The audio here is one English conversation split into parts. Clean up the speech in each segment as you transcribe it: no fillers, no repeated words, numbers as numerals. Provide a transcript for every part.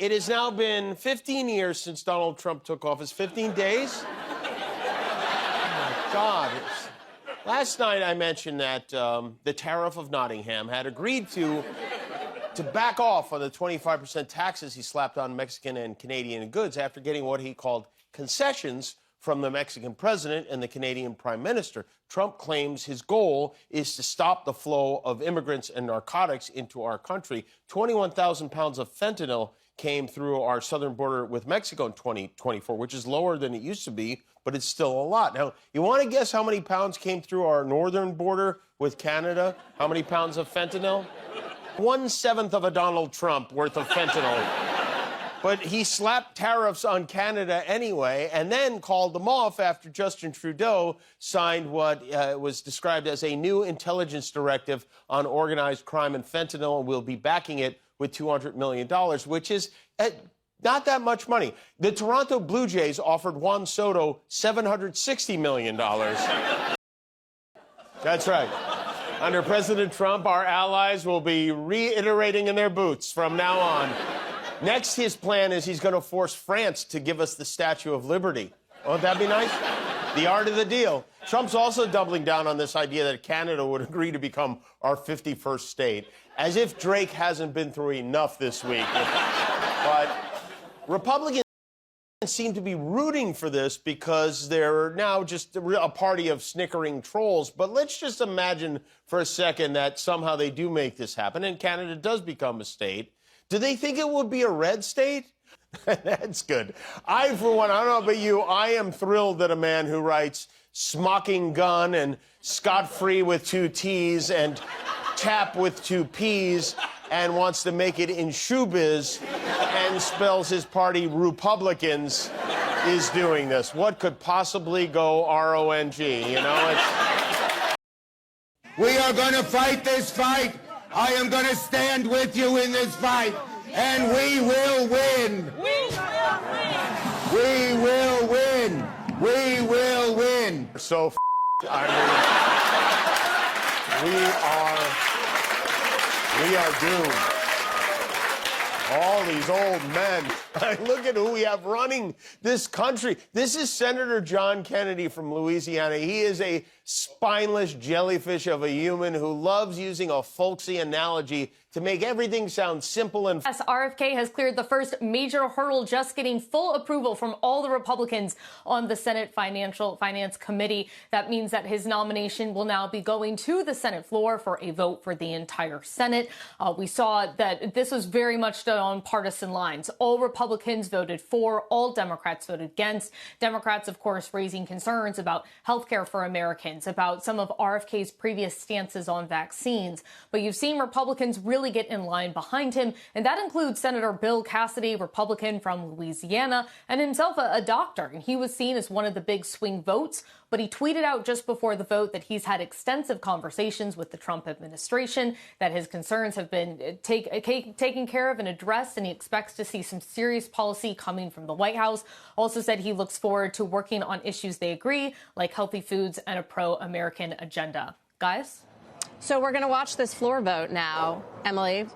It has now been 15 years since Donald Trump took office. 15 days? Oh, my God. Last night I mentioned that the Tariff of Nottingham had agreed to back off on the 25% taxes he slapped on Mexican and Canadian goods after getting what he called concessions from the Mexican president and the Canadian prime minister. Trump claims his goal is to stop the flow of immigrants and narcotics into our country. 21,000 pounds of fentanyl came through our southern border with Mexico in 2024, which is lower than it used to be, but it's still a lot. Now, you want to guess how many pounds came through our northern border with Canada? How many pounds of fentanyl? 1/7 of a Donald Trump worth of fentanyl. But he slapped tariffs on Canada anyway, and then called them off after Justin Trudeau signed what was described as a new intelligence directive on organized crime and fentanyl, and we'll be backing it with $200 million, which is not that much money. The Toronto Blue Jays offered Juan Soto $760 million. That's right. Under President Trump, our allies will be reiterating in their boots from now on. Next, his plan is he's going to force France to give us the Statue of Liberty. Won't that be nice? The art of the deal. Trump's also doubling down on this idea that Canada would agree to become our 51st state, as if Drake hasn't been through enough this week. But Republicans seem to be rooting for this because they're now just a party of snickering trolls. But let's just imagine for a second that somehow they do make this happen and Canada does become a state. Do they think it would be a red state? That's good. I, for one, I don't know about you, I am thrilled that a man who writes smocking gun and scot-free with 2 T's and tap with 2 P's and wants to make it in showbiz and spells his party Republicans is doing this. What could possibly go R-O-N-G, you know? We are going to fight this fight. I am going to stand with you in this fight, and we will win. We will win. We will win. So, I mean, we are doomed. All these old men. Look at who we have running this country. This is Senator John Kennedy from Louisiana. He is a spineless jellyfish of a human who loves using a folksy analogy to make everything sound simple and... Yes, RFK has cleared the first major hurdle, just getting full approval from all the Republicans on the Senate Finance Committee. That means that his nomination will now be going to the Senate floor for a vote for the entire Senate. We saw that this was very much done on partisan lines. All Republicans voted for, all Democrats voted against. Democrats, of course, raising concerns about health care for Americans, about some of RFK's previous stances on vaccines. But you've seen Republicans really get in line behind him, and that includes Senator Bill Cassidy, Republican from Louisiana, and himself a doctor. And he was seen as one of the big swing votes, but he tweeted out just before the vote that he's had extensive conversations with the Trump administration, that his concerns have been taken care of and addressed, and he expects to see some serious policy coming from the White House. Also said he looks forward to working on issues they agree, like healthy foods and a pro-American agenda. Guys? So we're going to watch this floor vote now. Emily,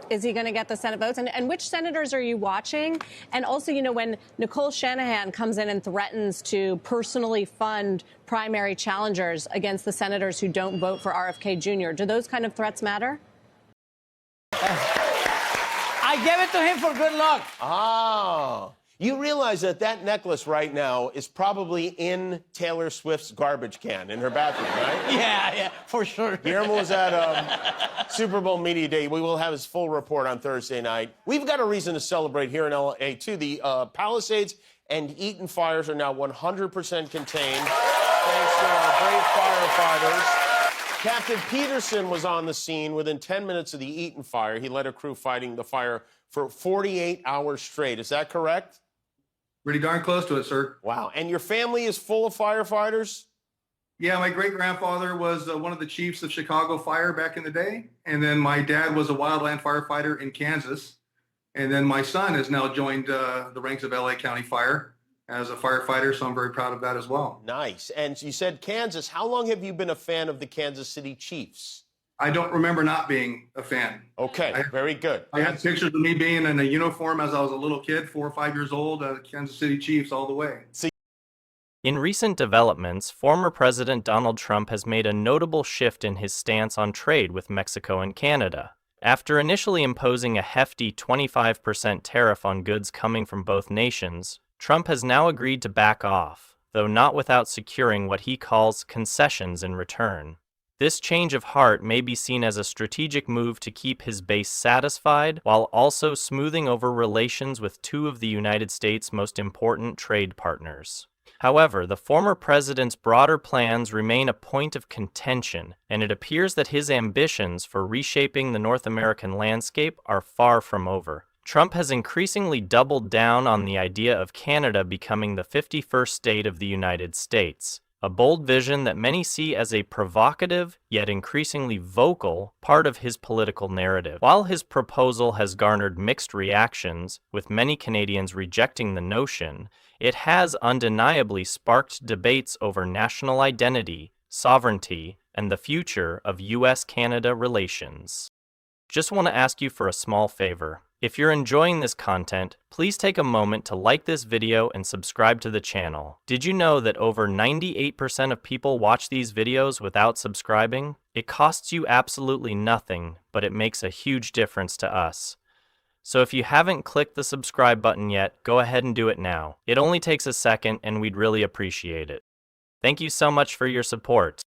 is he going to get the Senate votes? And which senators are you watching? And also, you know, when Nicole Shanahan comes in and threatens to personally fund primary challengers against the senators who don't vote for RFK Jr., do those kind of threats matter? I gave it to him for good luck. Oh. You realize that that necklace right now is probably in Taylor Swift's garbage can in her bathroom, right? Yeah, for sure. Guillermo was at Super Bowl Media Day. We will have his full report on Thursday night. We've got a reason to celebrate here in L.A., too. The Palisades and Eaton fires are now 100% contained, thanks to our brave firefighters. Captain Peterson was on the scene within 10 minutes of the Eaton fire. He led a crew fighting the fire for 48 hours straight. Is that correct? Pretty darn close to it, sir. Wow. And your family is full of firefighters? Yeah, my great-grandfather was one of the chiefs of Chicago Fire back in the day. And then my dad was a wildland firefighter in Kansas. And then my son has now joined the ranks of LA County Fire as a firefighter, so I'm very proud of that as well. Nice. And you said Kansas. How long have you been a fan of the Kansas City Chiefs? I don't remember not being a fan. Okay, very good. I had pictures of me being in a uniform as I was a little kid, 4 or 5 years old, Kansas City Chiefs all the way. In recent developments, former President Donald Trump has made a notable shift in his stance on trade with Mexico and Canada. After initially imposing a hefty 25% tariff on goods coming from both nations, Trump has now agreed to back off, though not without securing what he calls concessions in return. This change of heart may be seen as a strategic move to keep his base satisfied while also smoothing over relations with two of the United States' most important trade partners. However, the former president's broader plans remain a point of contention, and it appears that his ambitions for reshaping the North American landscape are far from over. Trump has increasingly doubled down on the idea of Canada becoming the 51st state of the United States, a bold vision that many see as a provocative, yet increasingly vocal, part of his political narrative. While his proposal has garnered mixed reactions, with many Canadians rejecting the notion, it has undeniably sparked debates over national identity, sovereignty, and the future of U.S.-Canada relations. Just want to ask you for a small favor. If you're enjoying this content, please take a moment to like this video and subscribe to the channel. Did you know that over 98% of people watch these videos without subscribing? It costs you absolutely nothing, but it makes a huge difference to us. So if you haven't clicked the subscribe button yet, go ahead and do it now. It only takes a second and we'd really appreciate it. Thank you so much for your support.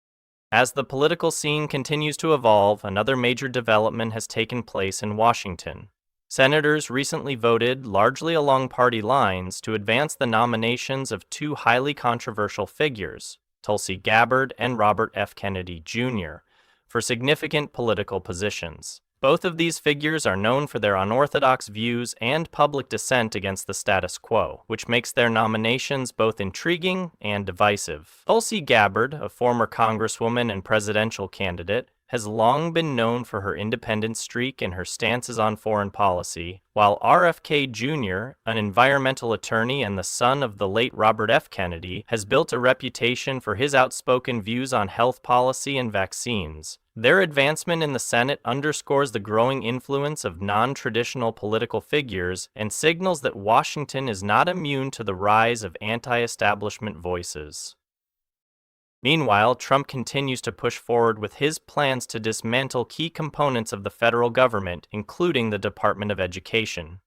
As the political scene continues to evolve, another major development has taken place in Washington. Senators recently voted, largely along party lines, to advance the nominations of two highly controversial figures, Tulsi Gabbard and Robert F. Kennedy Jr., for significant political positions. Both of these figures are known for their unorthodox views and public dissent against the status quo, which makes their nominations both intriguing and divisive. Tulsi Gabbard, a former congresswoman and presidential candidate, has long been known for her independent streak and her stances on foreign policy, while RFK Jr., an environmental attorney and the son of the late Robert F. Kennedy, has built a reputation for his outspoken views on health policy and vaccines. Their advancement in the Senate underscores the growing influence of non-traditional political figures and signals that Washington is not immune to the rise of anti-establishment voices. Meanwhile, Trump continues to push forward with his plans to dismantle key components of the federal government, including the Department of Education.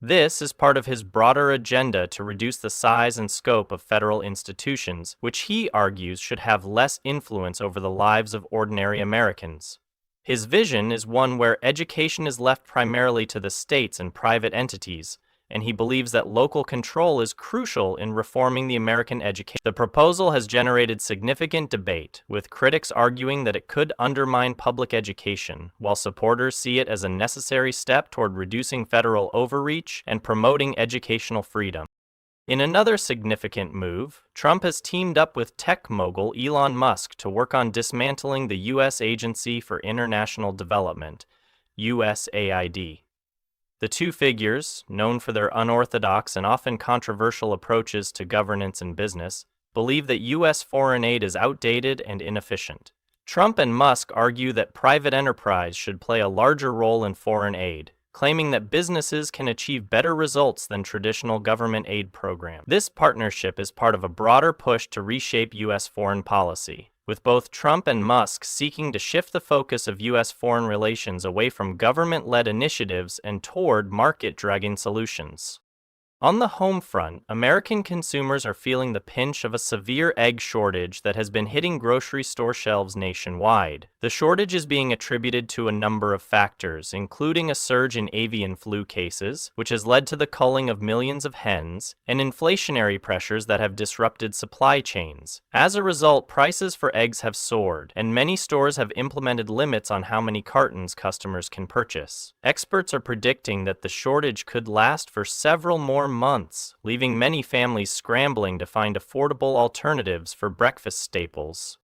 This is part of his broader agenda to reduce the size and scope of federal institutions, which he argues should have less influence over the lives of ordinary Americans. His vision is one where education is left primarily to the states and private entities, and he believes that local control is crucial in reforming the American education. The proposal has generated significant debate, with critics arguing that it could undermine public education, while supporters see it as a necessary step toward reducing federal overreach and promoting educational freedom. In another significant move, Trump has teamed up with tech mogul Elon Musk to work on dismantling the U.S. Agency for International Development, USAID. The two figures, known for their unorthodox and often controversial approaches to governance and business, believe that U.S. foreign aid is outdated and inefficient. Trump and Musk argue that private enterprise should play a larger role in foreign aid, claiming that businesses can achieve better results than traditional government aid programs. This partnership is part of a broader push to reshape U.S. foreign policy, with both Trump and Musk seeking to shift the focus of U.S. foreign relations away from government-led initiatives and toward market-driven solutions. On the home front, American consumers are feeling the pinch of a severe egg shortage that has been hitting grocery store shelves nationwide. The shortage is being attributed to a number of factors, including a surge in avian flu cases, which has led to the culling of millions of hens, and inflationary pressures that have disrupted supply chains. As a result, prices for eggs have soared, and many stores have implemented limits on how many cartons customers can purchase. Experts are predicting that the shortage could last for several more months, leaving many families scrambling to find affordable alternatives for breakfast staples.